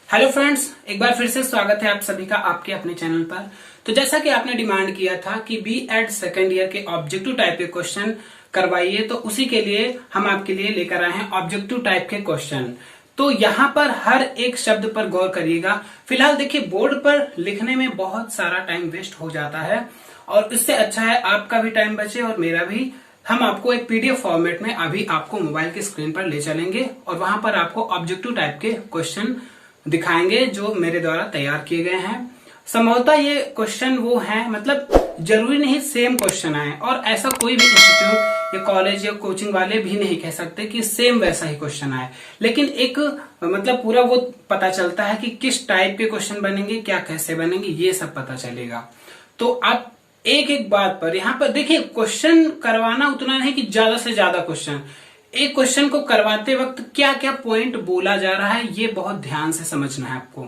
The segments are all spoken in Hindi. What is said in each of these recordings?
हेलो फ्रेंड्स, एक बार फिर से स्वागत है आप सभी का आपके अपने चैनल पर। तो जैसा कि आपने डिमांड किया था कि बी.एड सेकेंड ईयर के ऑब्जेक्टिव टाइप के क्वेश्चन करवाइए, तो उसी के लिए हम आपके लिए लेकर आए हैं ऑब्जेक्टिव टाइप के क्वेश्चन। तो यहाँ पर हर एक शब्द पर गौर करिएगा। फिलहाल देखिए, बोर्ड पर लिखने में बहुत सारा टाइम वेस्ट हो जाता है और इससे अच्छा है आपका भी टाइम बचे और मेरा भी। हम आपको एक पीडीएफ फॉर्मेट में अभी आपको मोबाइल की स्क्रीन पर ले चलेंगे और वहां पर आपको ऑब्जेक्टिव टाइप के क्वेश्चन दिखाएंगे जो मेरे द्वारा तैयार किए गए हैं। संभवतः ये क्वेश्चन वो हैं, मतलब जरूरी नहीं सेम क्वेश्चन आए, और ऐसा कोई भी इंस्टीट्यूट या कॉलेज या कोचिंग वाले भी नहीं कह सकते कि सेम वैसा ही क्वेश्चन आए, लेकिन एक मतलब पूरा वो पता चलता है कि किस टाइप के क्वेश्चन बनेंगे, क्या कैसे बनेंगे, ये सब पता चलेगा। तो आप एक एक बात पर यहाँ पर देखिए, क्वेश्चन करवाना उतना नहीं कि ज्यादा से ज्यादा क्वेश्चन, एक क्वेश्चन को करवाते वक्त क्या क्या पॉइंट बोला जा रहा है ये बहुत ध्यान से समझना है आपको,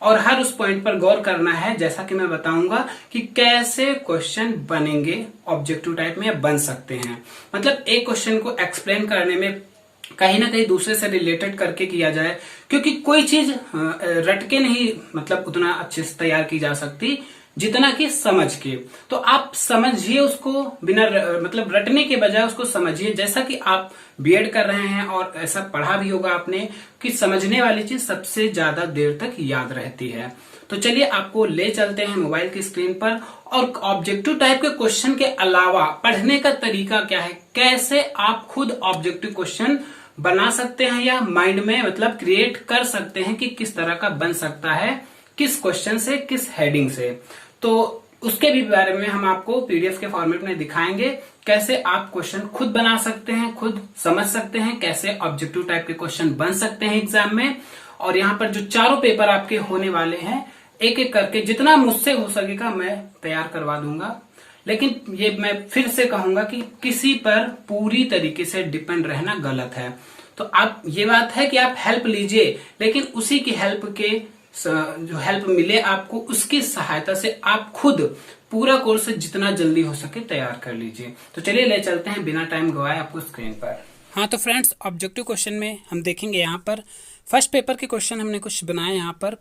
और हर उस पॉइंट पर गौर करना है, जैसा कि मैं बताऊंगा कि कैसे क्वेश्चन बनेंगे ऑब्जेक्टिव टाइप में या बन सकते हैं। मतलब एक क्वेश्चन को एक्सप्लेन करने में कहीं ना कहीं दूसरे से रिलेटेड करके किया जाए, क्योंकि कोई चीज रट के नहीं मतलब उतना अच्छे से तैयार की जा सकती जितना कि समझ के। तो आप समझिए उसको, बिना मतलब रटने के बजाय उसको समझिए। जैसा कि आप बीएड कर रहे हैं और ऐसा पढ़ा भी होगा आपने कि समझने वाली चीज सबसे ज्यादा देर तक याद रहती है। तो चलिए आपको ले चलते हैं मोबाइल की स्क्रीन पर, और ऑब्जेक्टिव टाइप के क्वेश्चन के अलावा पढ़ने का तरीका क्या है, कैसे आप खुद ऑब्जेक्टिव क्वेश्चन बना सकते हैं या माइंड में मतलब क्रिएट कर सकते हैं कि किस तरह का बन सकता है, किस क्वेश्चन से, किस हेडिंग से। तो उसके भी बारे में हम आपको पीडीएफ के फॉर्मेट में दिखाएंगे, कैसे आप क्वेश्चन खुद बना सकते हैं, खुद समझ सकते हैं, कैसे ऑब्जेक्टिव टाइप के क्वेश्चन बन सकते हैं एग्जाम में। और यहाँ पर जो चारों पेपर आपके होने वाले हैं, एक एक करके जितना मुझसे हो सकेगा मैं तैयार करवा दूंगा। लेकिन ये मैं फिर से कहूंगा कि किसी पर पूरी तरीके से डिपेंड रहना गलत है। तो आप, ये बात है कि आप हेल्प लीजिए, लेकिन उसी की हेल्प के जो हेल्प मिले आपको, उसकी सहायता से आप खुद पूरा कोर्स जितना जल्दी हो सके तैयार कर लीजिए। तो चलिए ले चलते हैं बिना टाइम गवाए आपको स्क्रीन पर। हाँ तो फ्रेंड्स, ऑब्जेक्टिव क्वेश्चन में हम देखेंगे यहाँ पर फर्स्ट पेपर के क्वेश्चन हमने कुछ बनाए। यहाँ पर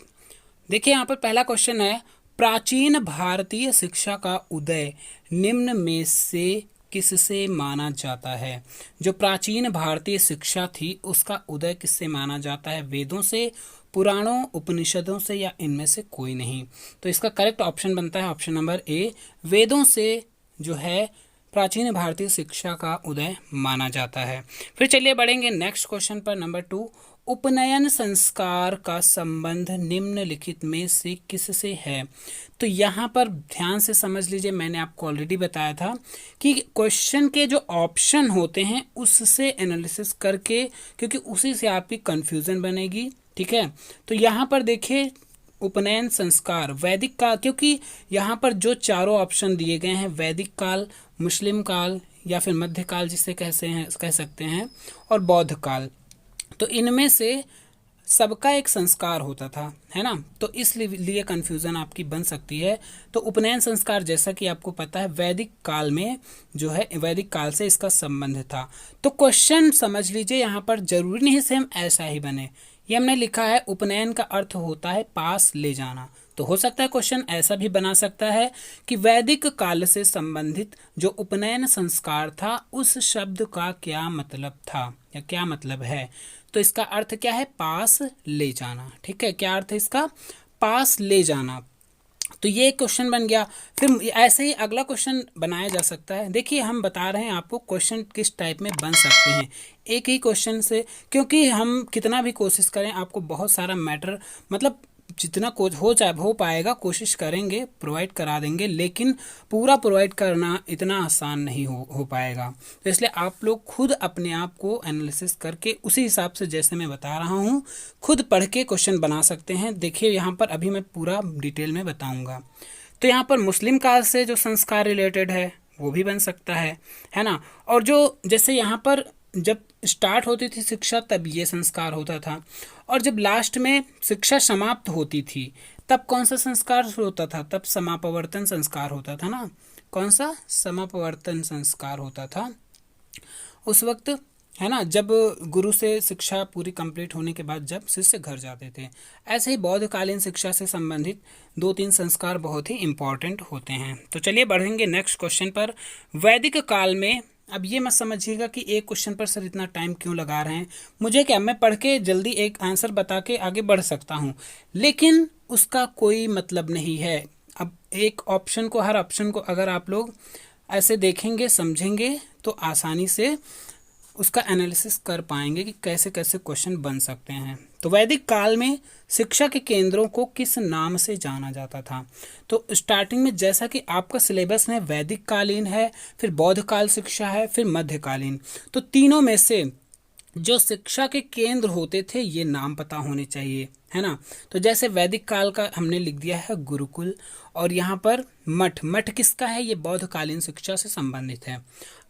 देखिए, यहाँ पर पहला क्वेश्चन है, प्राचीन भारतीय शिक्षा का उदय निम्न में से किससे माना जाता है। जो प्राचीन भारतीय शिक्षा थी उसका उदय किससे माना जाता है, वेदों से, पुराणों, उपनिषदों से, या इनमें से कोई नहीं। तो इसका करेक्ट ऑप्शन बनता है ऑप्शन नंबर ए, वेदों से जो है प्राचीन भारतीय शिक्षा का उदय माना जाता है। फिर चलिए बढ़ेंगे नेक्स्ट क्वेश्चन पर, नंबर 2, उपनयन संस्कार का संबंध निम्नलिखित में से किससे है। तो यहाँ पर ध्यान से समझ लीजिए, मैंने आपको ऑलरेडी बताया था कि क्वेश्चन के जो ऑप्शन होते हैं उससे एनालिसिस करके, क्योंकि उसी से आपकी कंफ्यूजन बनेगी, ठीक है। तो यहाँ पर देखिए, उपनयन संस्कार वैदिक काल, क्योंकि यहाँ पर जो चारों ऑप्शन दिए गए हैं, वैदिक काल, मुस्लिम काल या फिर मध्यकाल जिसे कह सकते हैं, और बौद्ध काल, तो इनमें से सबका एक संस्कार होता था, है ना। तो इसलिए कंफ्यूजन आपकी बन सकती है। तो उपनयन संस्कार, जैसा कि आपको पता है, वैदिक काल में जो है, वैदिक काल से इसका संबंध था। तो क्वेश्चन समझ लीजिए, यहाँ पर जरूरी नहीं सेम ऐसा ही बने। ये हमने लिखा है, उपनयन का अर्थ होता है पास ले जाना। तो हो सकता है क्वेश्चन ऐसा भी बना सकता है कि वैदिक काल से संबंधित जो उपनयन संस्कार था उस शब्द का क्या मतलब था या क्या मतलब है। तो इसका अर्थ क्या है, पास ले जाना, ठीक है। क्या अर्थ है इसका, पास ले जाना। तो ये क्वेश्चन बन गया। फिर ऐसे ही अगला क्वेश्चन बनाया जा सकता है। देखिए, हम बता रहे हैं आपको क्वेश्चन किस टाइप में बन सकते हैं एक ही क्वेश्चन से, क्योंकि हम कितना भी कोशिश करें आपको बहुत सारा मैटर, मतलब जितना हो पाएगा कोशिश करेंगे, प्रोवाइड करा देंगे, लेकिन पूरा प्रोवाइड करना इतना आसान नहीं हो पाएगा। तो इसलिए आप लोग खुद अपने आप को एनालिसिस करके उसी हिसाब से, जैसे मैं बता रहा हूँ, खुद पढ़ के क्वेश्चन बना सकते हैं। देखिए यहाँ पर अभी मैं पूरा डिटेल में बताऊँगा। तो यहाँ पर मुस्लिम काल से जो संस्कार रिलेटेड है वो भी बन सकता है ना। और जो जैसे यहाँ पर जब स्टार्ट होती थी शिक्षा तब ये संस्कार होता था, और जब लास्ट में शिक्षा समाप्त होती थी तब कौन सा संस्कार होता था, तब समापवर्तन संस्कार होता था ना। कौन सा, समापवर्तन संस्कार होता था। उस वक्त है ना, जब गुरु से शिक्षा पूरी कंप्लीट होने के बाद जब शिष्य घर जाते थे। ऐसे ही बौद्धकालीन शिक्षा से संबंधित 2-3 संस्कार बहुत ही इंपॉर्टेंट होते हैं। तो चलिए बढ़ेंगे नेक्स्ट क्वेश्चन पर। वैदिक काल में, अब ये मत समझिएगा कि एक क्वेश्चन पर सर इतना टाइम क्यों लगा रहे हैं, मुझे क्या, मैं पढ़ के जल्दी एक आंसर बता के आगे बढ़ सकता हूँ, लेकिन उसका कोई मतलब नहीं है। अब एक ऑप्शन को, हर ऑप्शन को अगर आप लोग ऐसे देखेंगे समझेंगे तो आसानी से उसका एनालिसिस कर पाएंगे कि कैसे कैसे क्वेश्चन बन सकते हैं। तो वैदिक काल में शिक्षा के केंद्रों को किस नाम से जाना जाता था? तो स्टार्टिंग में जैसा कि आपका सिलेबस में वैदिक कालीन है, फिर बौद्ध काल शिक्षा है, फिर मध्यकालीन, तो तीनों में से जो शिक्षा के केंद्र होते थे ये नाम पता होने चाहिए, है ना। तो जैसे वैदिक काल का हमने लिख दिया है गुरुकुल, और यहाँ पर मठ, मठ किसका है, ये बौद्धकालीन शिक्षा से संबंधित है।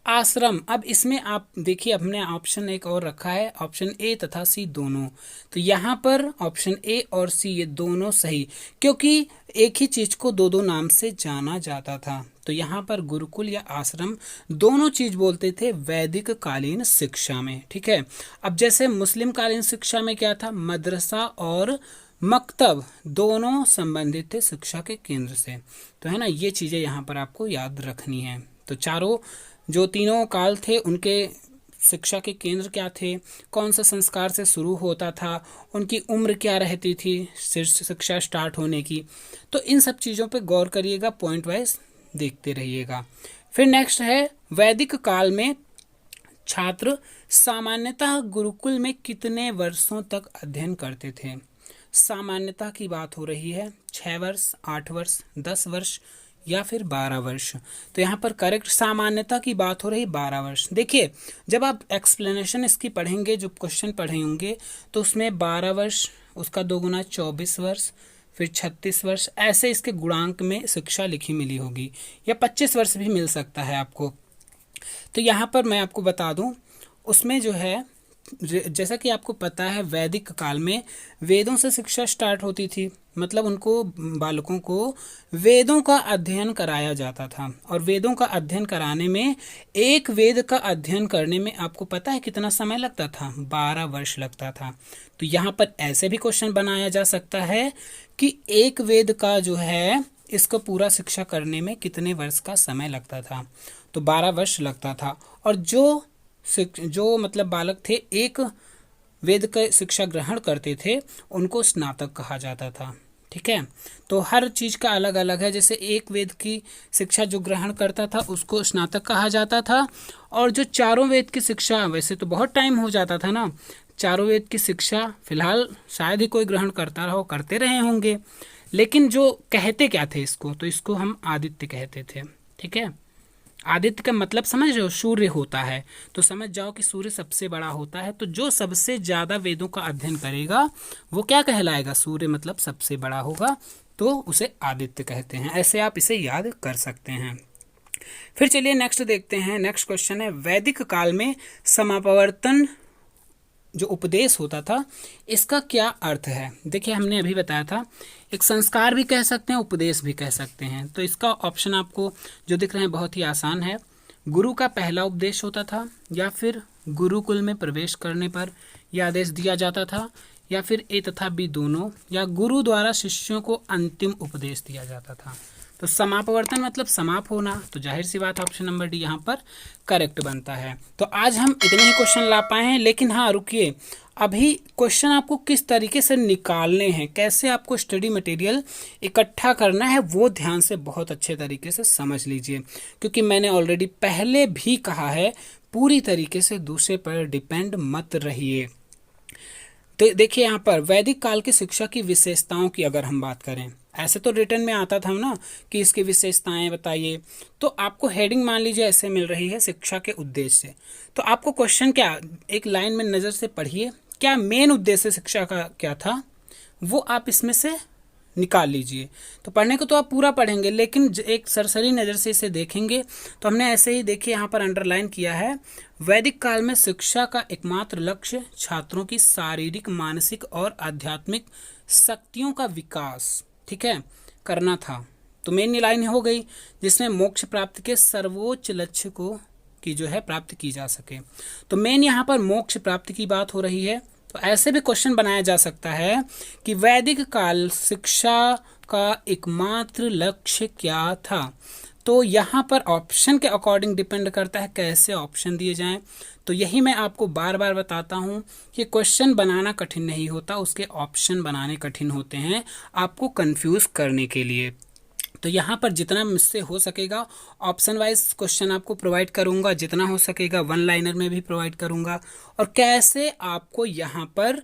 आश्रम, अब इसमें आप देखिए हमने ऑप्शन एक और रखा है, ऑप्शन ए तथा सी दोनों, तो यहाँ पर ऑप्शन ए और सी ये दोनों सही, क्योंकि एक ही चीज को दो दो नाम से जाना जाता था। तो यहाँ पर गुरुकुल या आश्रम दोनों चीज बोलते थे वैदिक कालीन शिक्षा में, ठीक है। अब जैसे मुस्लिम कालीन शिक्षा में क्या था, मदरसा और मकतब दोनों संबंधित थे शिक्षा के केंद्र से, तो है ना, ये चीजें यहाँ पर आपको याद रखनी है। तो चारों जो तीनों काल थे उनके शिक्षा के केंद्र क्या थे, कौन सा संस्कार से शुरू होता था, उनकी उम्र क्या रहती थी शिक्षा स्टार्ट होने की, तो इन सब चीज़ों पे गौर करिएगा, पॉइंट वाइज देखते रहिएगा। फिर नेक्स्ट है वैदिक काल में छात्र सामान्यतः गुरुकुल में कितने वर्षों तक अध्ययन करते थे? सामान्यतः की बात हो रही है, 6 वर्ष, 8 वर्ष, 10 वर्ष या फिर 12 वर्ष। तो यहाँ पर करेक्ट सामान्यता की बात हो रही 12 वर्ष। देखिए जब आप एक्सप्लेनेशन इसकी पढ़ेंगे, जो क्वेश्चन पढ़े होंगे, तो उसमें 12 वर्ष, उसका 2 गुना 24 वर्ष, फिर 36 वर्ष, ऐसे इसके गुणांक में शिक्षा लिखी मिली होगी, या 25 वर्ष भी मिल सकता है आपको। तो यहाँ पर मैं आपको बता दूं, उसमें जो है, जैसा कि आपको पता है वैदिक काल में वेदों से शिक्षा स्टार्ट होती थी, मतलब उनको, बालकों को वेदों का अध्ययन कराया जाता था, और वेदों का अध्ययन कराने में, एक वेद का अध्ययन करने में आपको पता है कितना समय लगता था, 12 वर्ष लगता था। तो यहाँ पर ऐसे भी क्वेश्चन बनाया जा सकता है कि एक वेद का जो है, इसको पूरा शिक्षा करने में कितने वर्ष का समय लगता था, तो 12 वर्ष लगता था। और जो मतलब बालक थे, एक वेद का शिक्षा ग्रहण करते थे, उनको स्नातक कहा जाता था, ठीक है। तो हर चीज का अलग अलग है, जैसे एक वेद की शिक्षा जो ग्रहण करता था उसको स्नातक कहा जाता था, और जो चारों वेद की शिक्षा, वैसे तो बहुत टाइम हो जाता था ना, चारों वेद की शिक्षा फिलहाल शायद ही कोई ग्रहण करता रहो, करते रहे होंगे, लेकिन जो कहते क्या थे इसको, तो इसको हम आदित्य कहते थे, ठीक है। आदित्य का मतलब समझ रहे हो, सूर्य होता है, तो समझ जाओ कि सूर्य सबसे बड़ा होता है, तो जो सबसे ज्यादा वेदों का अध्ययन करेगा वो क्या कहलाएगा, सूर्य मतलब सबसे बड़ा होगा, तो उसे आदित्य कहते हैं। ऐसे आप इसे याद कर सकते हैं। फिर चलिए नेक्स्ट देखते हैं। नेक्स्ट क्वेश्चन है, वैदिक काल में समापवर्तन जो उपदेश होता था, इसका क्या अर्थ है? देखिए हमने अभी बताया था, एक संस्कार भी कह सकते हैं, उपदेश भी कह सकते हैं। तो इसका ऑप्शन आपको जो दिख रहे हैं बहुत ही आसान है। गुरु का पहला उपदेश होता था, या फिर गुरुकुल में प्रवेश करने पर यह आदेश दिया जाता था, या फिर ए तथा बी दोनों, या गुरु द्वारा शिष्यों को अंतिम उपदेश दिया जाता था। तो समापवर्तन मतलब समाप्त होना, तो जाहिर सी बात ऑप्शन नंबर डी यहाँ पर करेक्ट बनता है। तो आज हम इतने ही क्वेश्चन ला पाए हैं, लेकिन हाँ रुकिए, अभी क्वेश्चन आपको किस तरीके से निकालने हैं, कैसे आपको स्टडी मटेरियल इकट्ठा करना है, वो ध्यान से बहुत अच्छे तरीके से समझ लीजिए, क्योंकि मैंने ऑलरेडी पहले भी कहा है, पूरी तरीके से दूसरे पर डिपेंड मत रहिए। तो देखिए यहाँ पर वैदिक काल की शिक्षा की विशेषताओं की अगर हम बात करें, ऐसे तो रिटर्न में आता था ना कि इसकी विशेषताएं बताइए, तो आपको हेडिंग मान लीजिए ऐसे मिल रही है, शिक्षा के उद्देश्य से, तो आपको क्वेश्चन क्या, एक लाइन में नज़र से पढ़िए, क्या मेन उद्देश्य शिक्षा का क्या था, वो आप इसमें से निकाल लीजिए। तो पढ़ने को तो आप पूरा पढ़ेंगे, लेकिन एक सरसरी नज़र से इसे देखेंगे तो हमने ऐसे ही देखिए यहाँ पर अंडरलाइन किया है, वैदिक काल में शिक्षा का एकमात्र लक्ष्य छात्रों की शारीरिक, मानसिक और आध्यात्मिक शक्तियों का विकास, ठीक है, करना था। तो मेन लाइन हो गई, जिसमें मोक्ष प्राप्ति के सर्वोच्च लक्ष्य को की जो है प्राप्त की जा सके। तो मेन यहाँ पर मोक्ष प्राप्ति की बात हो रही है। तो ऐसे भी क्वेश्चन बनाया जा सकता है कि वैदिक काल शिक्षा का एकमात्र लक्ष्य क्या था। तो यहाँ पर ऑप्शन के अकॉर्डिंग डिपेंड करता है कैसे ऑप्शन दिए जाएं। तो यही मैं आपको बार बार बताता हूँ कि क्वेश्चन बनाना कठिन नहीं होता, उसके ऑप्शन बनाने कठिन होते हैं आपको कंफ्यूज करने के लिए। तो यहाँ पर जितना मुझसे हो सकेगा ऑप्शन वाइज क्वेश्चन आपको प्रोवाइड करूँगा, जितना हो सकेगा वन लाइनर में भी प्रोवाइड करूँगा, और कैसे आपको यहाँ पर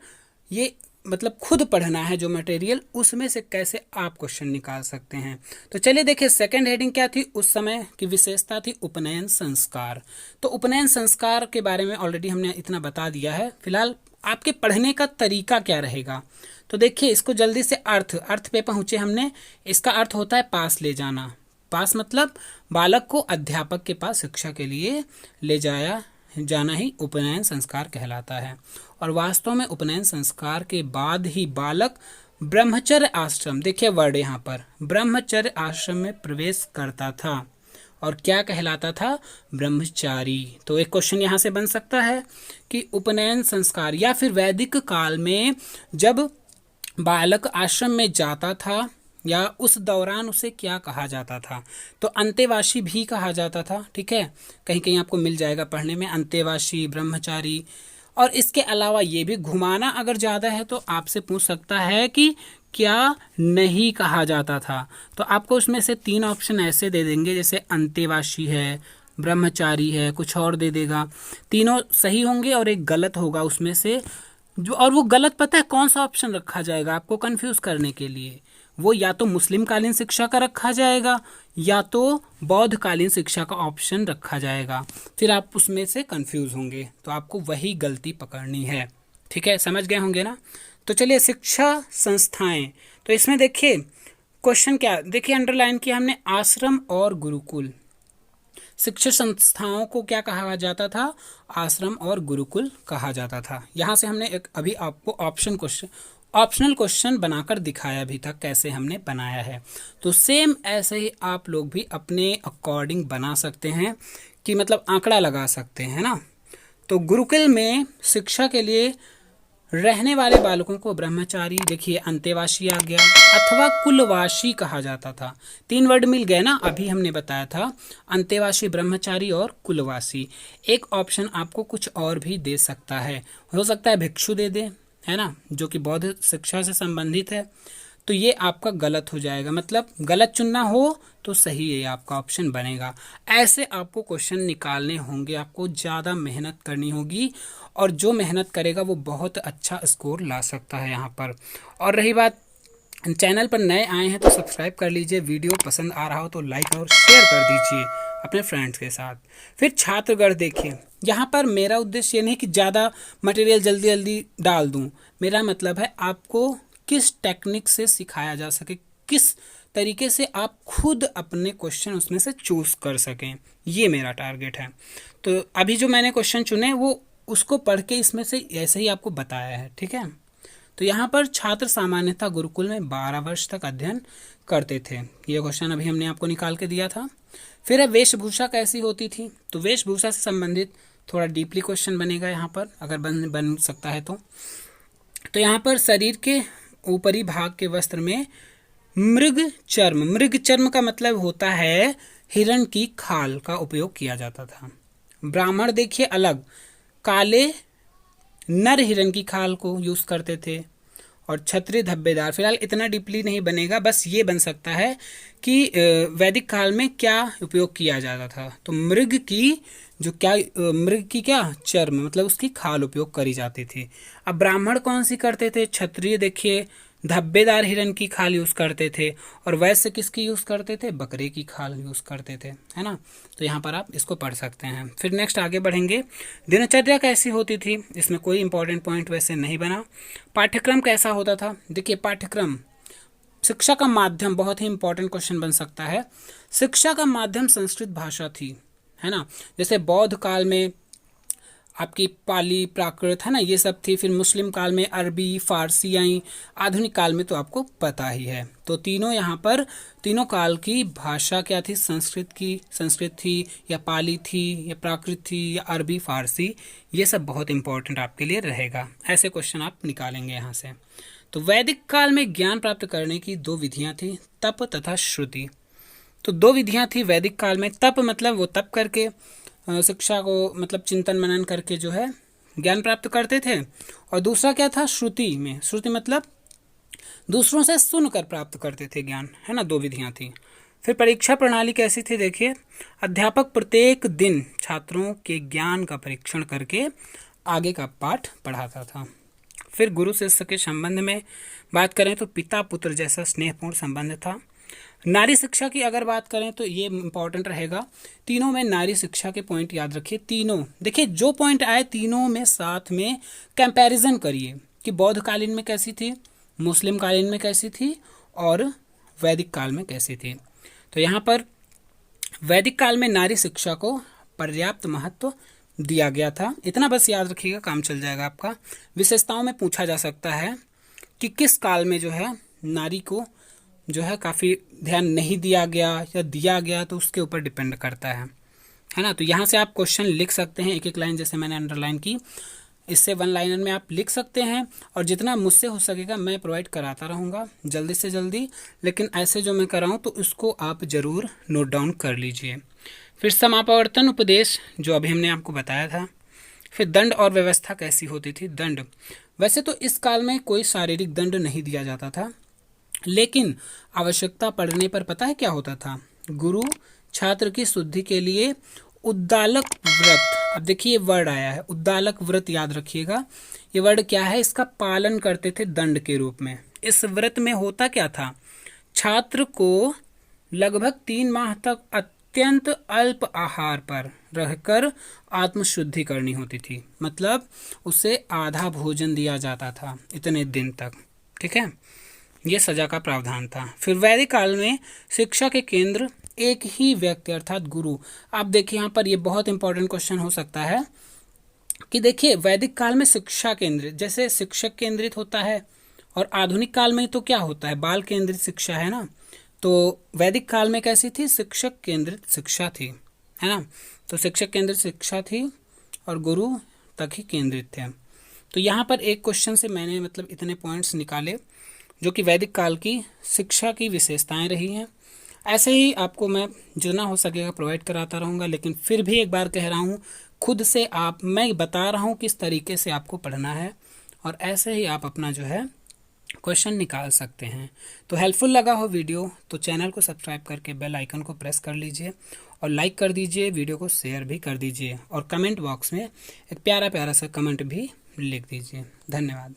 ये मतलब खुद पढ़ना है जो मटेरियल, उसमें से कैसे आप क्वेश्चन निकाल सकते हैं। तो चलिए देखिए, सेकंड हेडिंग क्या थी, उस समय की विशेषता थी उपनयन संस्कार। तो उपनयन संस्कार के बारे में ऑलरेडी हमने इतना बता दिया है। फिलहाल आपके पढ़ने का तरीका क्या रहेगा, तो देखिए इसको जल्दी से अर्थ पे पहुंचे हमने। इसका अर्थ होता है पास ले जाना। पास मतलब बालक को अध्यापक के पास शिक्षा के लिए ले जाना ही उपनयन संस्कार कहलाता है। और वास्तव में उपनयन संस्कार के बाद ही बालक ब्रह्मचर्य आश्रम, देखिए वर्ड यहाँ पर, ब्रह्मचर्य आश्रम में प्रवेश करता था और क्या कहलाता था, ब्रह्मचारी। तो एक क्वेश्चन यहाँ से बन सकता है कि उपनयन संस्कार या फिर वैदिक काल में जब बालक आश्रम में जाता था या उस दौरान उसे क्या कहा जाता था, तो अंतेवासी भी कहा जाता था। ठीक है, कहीं कहीं आपको मिल जाएगा पढ़ने में अंतेवासी, ब्रह्मचारी। और इसके अलावा ये भी घुमाना अगर ज़्यादा है तो आपसे पूछ सकता है कि क्या नहीं कहा जाता था। तो आपको उसमें से 3 ऑप्शन ऐसे दे देंगे, जैसे अंतेवासी है, ब्रह्मचारी है, कुछ और दे देगा। तीनों सही होंगे और एक गलत होगा उसमें से। जो और वो गलत पता है कौन सा ऑप्शन रखा जाएगा आपको कंफ्यूज करने के लिए, वो या तो मुस्लिम कालीन शिक्षा का रखा जाएगा या तो बौद्ध कालीन शिक्षा का ऑप्शन रखा जाएगा। फिर आप उसमें से कंफ्यूज होंगे, तो आपको वही गलती पकड़नी है। ठीक है, समझ गए होंगे ना। तो चलिए शिक्षा संस्थाएं, तो इसमें देखिए क्वेश्चन क्या, देखिए अंडरलाइन किया हमने, आश्रम और गुरुकुल। शिक्षा संस्थाओं को क्या कहा जाता था, आश्रम और गुरुकुल कहा जाता था। यहाँ से हमने एक अभी आपको ऑप्शनल क्वेश्चन बनाकर दिखाया भी था कैसे हमने बनाया है। तो सेम ऐसे ही आप लोग भी अपने अकॉर्डिंग बना सकते हैं कि मतलब आंकड़ा लगा सकते हैं ना। तो गुरुकुल में शिक्षा के लिए रहने वाले बालकों को ब्रह्मचारी, देखिए अंतेवासी आ गया, अथवा कुलवासी कहा जाता था। 3 वर्ड मिल गए ना, अभी हमने बताया था अंतेवासी, ब्रह्मचारी और कुलवासी। एक ऑप्शन आपको कुछ और भी दे सकता है, हो सकता है भिक्षु दे दे, है ना, जो कि बौद्ध शिक्षा से संबंधित है। तो ये आपका गलत हो जाएगा, मतलब गलत चुनना हो तो सही है आपका ऑप्शन बनेगा। ऐसे आपको क्वेश्चन निकालने होंगे, आपको ज़्यादा मेहनत करनी होगी, और जो मेहनत करेगा वो बहुत अच्छा स्कोर ला सकता है यहाँ पर। और रही बात, चैनल पर नए आए हैं तो सब्सक्राइब कर लीजिए, वीडियो पसंद आ रहा हो तो लाइक और शेयर कर दीजिए अपने फ्रेंड्स के साथ। फिर छात्रगढ़ देखिए, यहाँ पर मेरा उद्देश्य ये नहीं कि ज़्यादा मटेरियल जल्दी जल्दी डाल दूँ, मेरा मतलब है आपको किस टेक्निक से सिखाया जा सके, किस तरीके से आप खुद अपने क्वेश्चन उसमें से चूज कर सकें, ये मेरा टारगेट है। तो अभी जो मैंने क्वेश्चन चुने वो उसको पढ़ के इसमें से ऐसे ही आपको बताया है। ठीक है, तो यहाँ पर छात्र सामान्यतः गुरुकुल में 12 वर्ष तक अध्ययन करते थे, ये क्वेश्चन अभी हमने आपको निकाल के दिया था। फिर है वेशभूषा कैसी होती थी, तो वेशभूषा से संबंधित थोड़ा डीपली क्वेश्चन बनेगा यहाँ पर, अगर बन सकता है तो यहाँ पर शरीर के ऊपरी भाग के वस्त्र में मृग चर्म का मतलब होता है हिरण की खाल का उपयोग किया जाता था। ब्राह्मण देखिए अलग, काले नर हिरण की खाल को यूज करते थे, और क्षत्रिय धब्बेदार। फिलहाल इतना डीपली नहीं बनेगा, बस ये बन सकता है कि वैदिक काल में क्या उपयोग किया जाता था, तो मृग की क्या चर्म मतलब उसकी खाल उपयोग करी जाती थी। अब ब्राह्मण कौन सी करते थे, क्षत्रिय देखिए धब्बेदार हिरण की खाल यूज करते थे, और वैश्य किसकी यूज करते थे, बकरे की खाल यूज करते थे, है ना। तो यहाँ पर आप इसको पढ़ सकते हैं। फिर नेक्स्ट आगे बढ़ेंगे, दिनचर्या कैसी होती थी, इसमें कोई इंपॉर्टेंट पॉइंट वैसे नहीं बना। पाठ्यक्रम कैसा होता था, देखिए पाठ्यक्रम, शिक्षा का माध्यम, बहुत ही इंपॉर्टेंट क्वेश्चन बन सकता है। शिक्षा का माध्यम संस्कृत भाषा थी, है ना। जैसे बौद्ध काल में आपकी पाली, प्राकृत, है ना, ये सब थी। फिर मुस्लिम काल में अरबी, फारसी आई। आधुनिक काल में तो आपको पता ही है। तो तीनों यहाँ पर, तीनों काल की भाषा क्या थी? संस्कृत थी या पाली थी या प्राकृत थी या अरबी, फारसी, ये सब बहुत इंपॉर्टेंट आपके लिए रहेगा। ऐसे क्वेश्चन आप निकालेंगे यहाँ से। तो वैदिक काल में ज्ञान प्राप्त करने की दो विधियां थी, तप तथा श्रुति। तो दो विधियां थी वैदिक काल में। तप मतलब वो तप करके शिक्षा को, मतलब चिंतन मनन करके जो है ज्ञान प्राप्त करते थे। और दूसरा क्या था? श्रुति में। श्रुति मतलब दूसरों से सुनकर प्राप्त करते थे ज्ञान, है ना। दो विधियां थी। फिर परीक्षा प्रणाली कैसी थी? देखिए, अध्यापक प्रत्येक दिन छात्रों के ज्ञान का परीक्षण करके आगे का पाठ पढ़ाता था। फिर गुरु शिष्य के संबंध में बात करें तो पिता पुत्र जैसा स्नेहपूर्ण संबंध था। नारी शिक्षा की अगर बात करें तो ये इंपॉर्टेंट रहेगा। तीनों में नारी शिक्षा के पॉइंट याद रखिए। तीनों देखिए, जो पॉइंट आए तीनों में साथ में कंपैरिजन करिए कि बौद्ध कालीन में कैसी थी, मुस्लिम कालीन में कैसी थी और वैदिक काल में कैसी थी। तो यहाँ पर वैदिक काल में नारी शिक्षा को पर्याप्त महत्व दिया गया था। इतना बस याद रखिएगा, काम चल जाएगा आपका। विशेषताओं में पूछा जा सकता है कि किस काल में जो है नारी को जो है काफ़ी ध्यान नहीं दिया गया या दिया गया, तो उसके ऊपर डिपेंड करता है ना। तो यहाँ से आप क्वेश्चन लिख सकते हैं, एक एक लाइन जैसे मैंने अंडरलाइन की, इससे वन लाइनर में आप लिख सकते हैं। और जितना मुझसे हो सकेगा मैं प्रोवाइड कराता रहूँगा जल्दी से जल्दी, लेकिन ऐसे जो मैं कराऊँ तो उसको आप ज़रूर नोट डाउन कर लीजिए। फिर समापवर्तन उपदेश जो अभी हमने आपको बताया था। फिर दंड और व्यवस्था कैसी होती थी? दंड, वैसे तो इस काल में कोई शारीरिक दंड नहीं दिया जाता था, लेकिन आवश्यकता पड़ने पर पता है क्या होता था? गुरु छात्र की शुद्धि के लिए उद्दालक व्रत, अब देखिए वर्ड आया है उद्दालक व्रत, याद रखिएगा। ये वर्ड क्या है? इसका पालन करते थे दंड के रूप में। इस व्रत में होता क्या था? छात्र को लगभग 3 माह तक अत्यंत अल्प आहार पर रहकर आत्मशुद्धि करनी होती थी। मतलब उसे आधा भोजन दिया जाता था इतने दिन तक, ठीक है। ये सजा का प्रावधान था। फिर वैदिक काल में शिक्षा के केंद्र एक ही व्यक्ति अर्थात गुरु। आप देखिए यहाँ पर ये बहुत इंपॉर्टेंट क्वेश्चन हो सकता है कि देखिए वैदिक काल में शिक्षा केंद्रित, जैसे शिक्षक केंद्रित होता है, और आधुनिक काल में तो क्या होता है? बाल केंद्रित शिक्षा, है ना। तो वैदिक काल में कैसी थी? शिक्षक केंद्रित शिक्षा थी, है ना। तो शिक्षक केंद्रित शिक्षा थी और गुरु तक ही केंद्रित थे। तो यहाँ पर एक क्वेश्चन से मैंने मतलब इतने पॉइंट्स निकाले जो कि वैदिक काल की शिक्षा की विशेषताएं रही हैं। ऐसे ही आपको मैं जितना हो सकेगा प्रोवाइड कराता रहूँगा, लेकिन फिर भी एक बार कह रहा हूँ, खुद से मैं बता रहा हूँ किस तरीके से आपको पढ़ना है, और ऐसे ही आप अपना जो है क्वेश्चन निकाल सकते हैं। तो हेल्पफुल लगा हो वीडियो तो चैनल को सब्सक्राइब करके बेल आइकन को प्रेस कर लीजिए और लाइक कर दीजिए, वीडियो को शेयर भी कर दीजिए, और कमेंट बॉक्स में एक प्यारा प्यारा सा कमेंट भी लिख दीजिए। धन्यवाद।